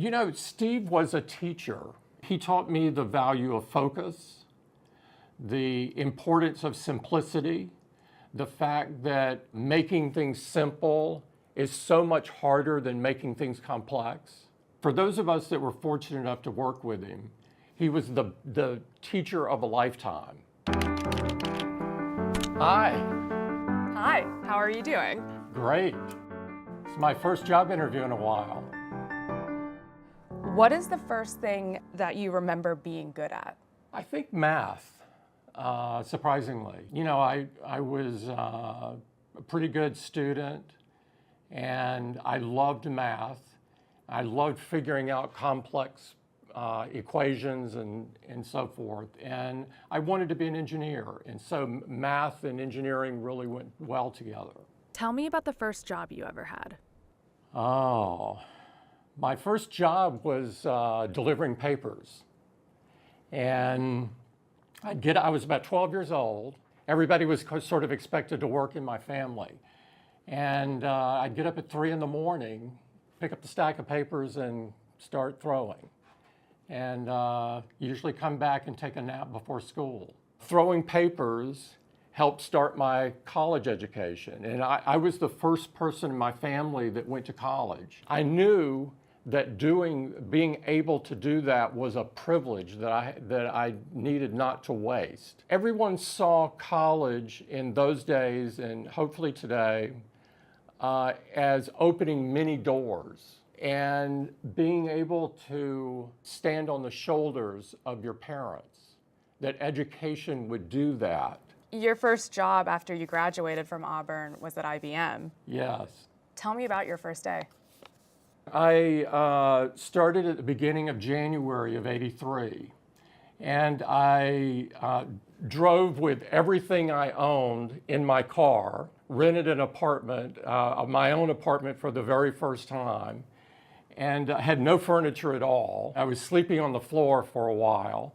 You know, Steve was a teacher. He taught me the value of focus, the importance of simplicity, the fact that making things simple is so much harder than making things complex. For those of us that were fortunate enough to work with him, he was the teacher of a lifetime. Hi. Hi, how are you doing? Great. It's my first job interview in a while. What is the first thing that you remember being good at? I think math, surprisingly. You know, I was a pretty good student, and I loved math. I loved figuring out complex equations and so forth. And I wanted to be an engineer. And so math and engineering really went well together. Tell me about the first job you ever had. Oh, my first job was delivering papers. And I was about 12 years old. Everybody was sort of expected to work in my family. And I'd get up at 3 in the morning, pick up the stack of papers and start throwing. And usually come back and take a nap before school. Throwing papers helped start my college education. And I was the first person in my family that went to college. I knew that being able to do that was a privilege that I needed not to waste. Everyone saw college in those days, and hopefully today, as opening many doors and being able to stand on the shoulders of your parents, that education would do that. Your first job after you graduated from Auburn was at IBM. Yes. Tell me about your first day. I started at the beginning of January of '83, and I drove with everything I owned in my car, rented an apartment, my own apartment for the very first time, and had no furniture at all. I was sleeping on the floor for a while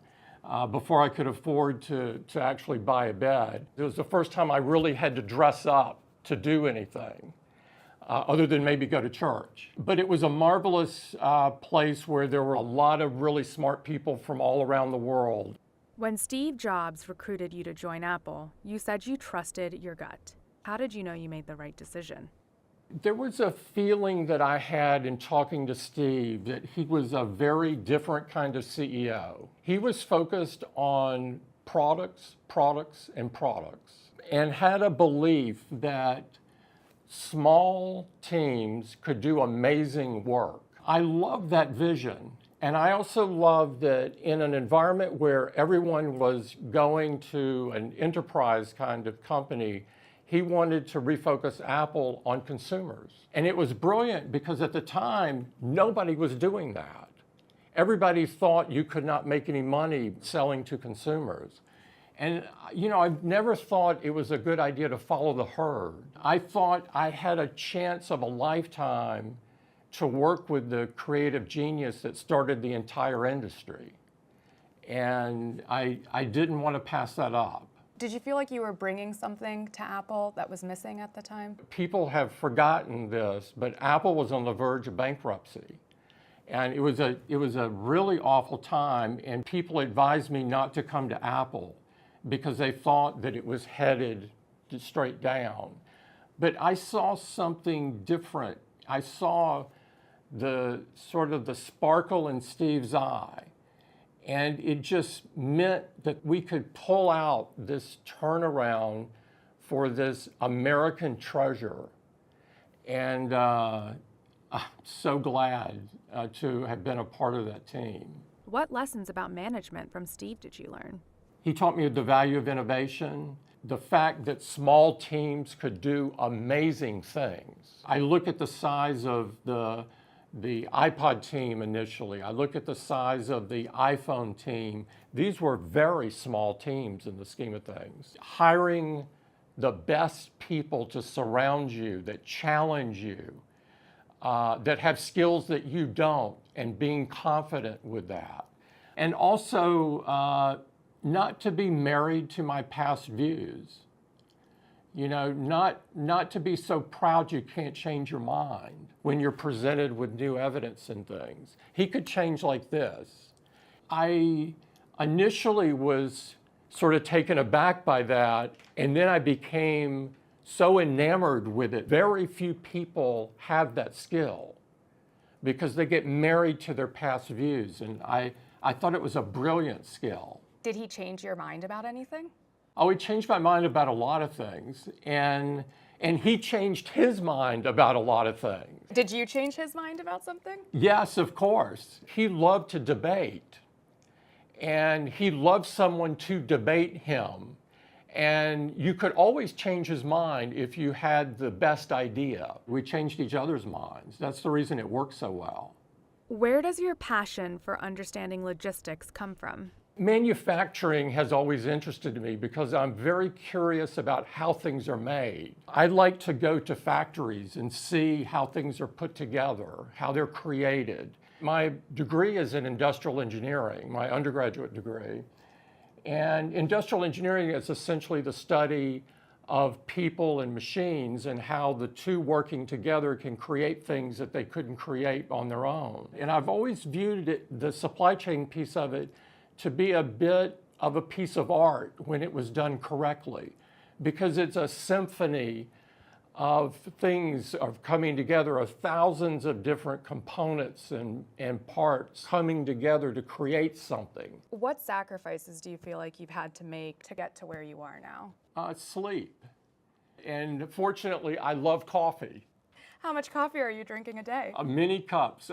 before I could afford to actually buy a bed. It was the first time I really had to dress up to do anything. Other than maybe go to church. But it was a marvelous place where there were a lot of really smart people from all around the world. When Steve Jobs recruited you to join Apple, you said you trusted your gut. How did you know you made the right decision? There was a feeling that I had in talking to Steve that he was a very different kind of CEO. He was focused on products, and had a belief that small teams could do amazing work. I love that vision. And I also love that in an environment where everyone was going to an enterprise kind of company, he wanted to refocus Apple on consumers. And it was brilliant because at the time, nobody was doing that. Everybody thought you could not make any money selling to consumers. And, you know, I've never thought it was a good idea to follow the herd. I thought I had a chance of a lifetime to work with the creative genius that started the entire industry. And I didn't want to pass that up. Did you feel like you were bringing something to Apple that was missing at the time? People have forgotten this, but Apple was on the verge of bankruptcy. And it was a really awful time, and people advised me not to come to Apple because they thought that it was headed straight down. But I saw something different. I saw the sort of the sparkle in Steve's eye. And it just meant that we could pull out this turnaround for this American treasure. And I'm so glad to have been a part of that team. What lessons about management from Steve did you learn? He taught me the value of innovation, the fact that small teams could do amazing things. I look at the size of the iPod team initially. I look at the size of the iPhone team. These were very small teams in the scheme of things. Hiring the best people to surround you, that challenge you, that have skills that you don't, and being confident with that. And also, not to be married to my past views. You know, not to be so proud you can't change your mind when you're presented with new evidence and things. He could change like this. I initially was sort of taken aback by that, and then I became so enamored with it. Very few people have that skill because they get married to their past views, and I thought it was a brilliant skill. Did he change your mind about anything? Oh, he changed my mind about a lot of things, and he changed his mind about a lot of things. Did you change his mind about something? Yes, of course. He loved to debate, and he loved someone to debate him. And you could always change his mind if you had the best idea. We changed each other's minds. That's the reason it worked so well. Where does your passion for understanding logistics come from? Manufacturing has always interested me because I'm very curious about how things are made. I like to go to factories and see how things are put together, how they're created. My degree is in industrial engineering, my undergraduate degree. And industrial engineering is essentially the study of people and machines and how the two working together can create things that they couldn't create on their own. And I've always viewed it, the supply chain piece of it, to be a bit of a piece of art when it was done correctly, because it's a symphony of things of coming together, of thousands of different components and parts coming together to create something. What sacrifices do you feel like you've had to make to get to where you are now? Sleep. And fortunately, I love coffee. How much coffee are you drinking a day? Many cups.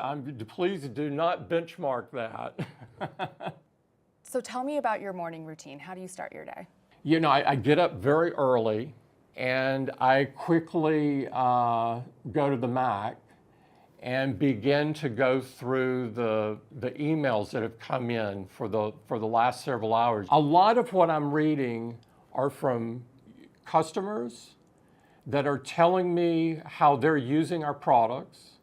Please do not benchmark that. So tell me about your morning routine. How do you start your day? You know, I get up very early and I quickly go to the Mac and begin to go through the emails that have come in for the last several hours. A lot of what I'm reading are from customers that are telling me how they're using our products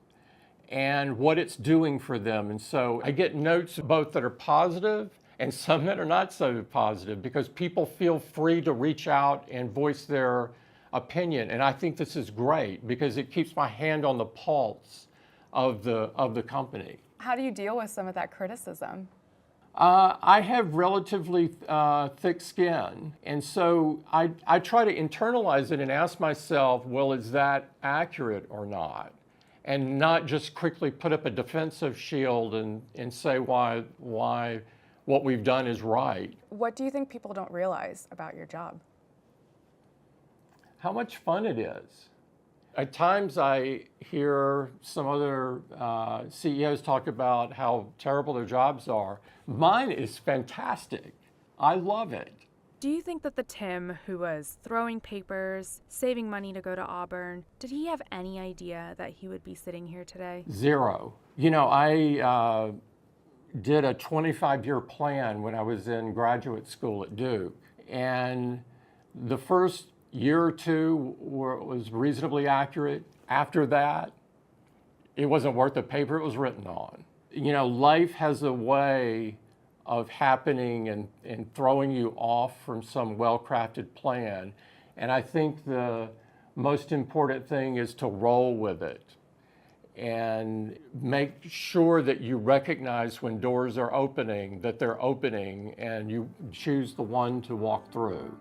and what it's doing for them. And so I get notes both that are positive and some that are not so positive, because people feel free to reach out and voice their opinion. And I think this is great because it keeps my hand on the pulse of the company. How do you deal with some of that criticism? I have relatively thick skin, and so I try to internalize it and ask myself, well, is that accurate or not? And not just quickly put up a defensive shield and say why what we've done is right. What do you think people don't realize about your job? How much fun it is. At times I hear some other CEOs talk about how terrible their jobs are. Mine is fantastic. I love it. Do you think that the Tim who was throwing papers, saving money to go to Auburn, did he have any idea that he would be sitting here today? Zero. You know, I did a 25-year plan when I was in graduate school at Duke. And the first year or two was reasonably accurate. After that, it wasn't worth the paper it was written on. You know, life has a way of happening and throwing you off from some well-crafted plan. And I think the most important thing is to roll with it and make sure that you recognize when doors are opening, that they're opening, and you choose the one to walk through.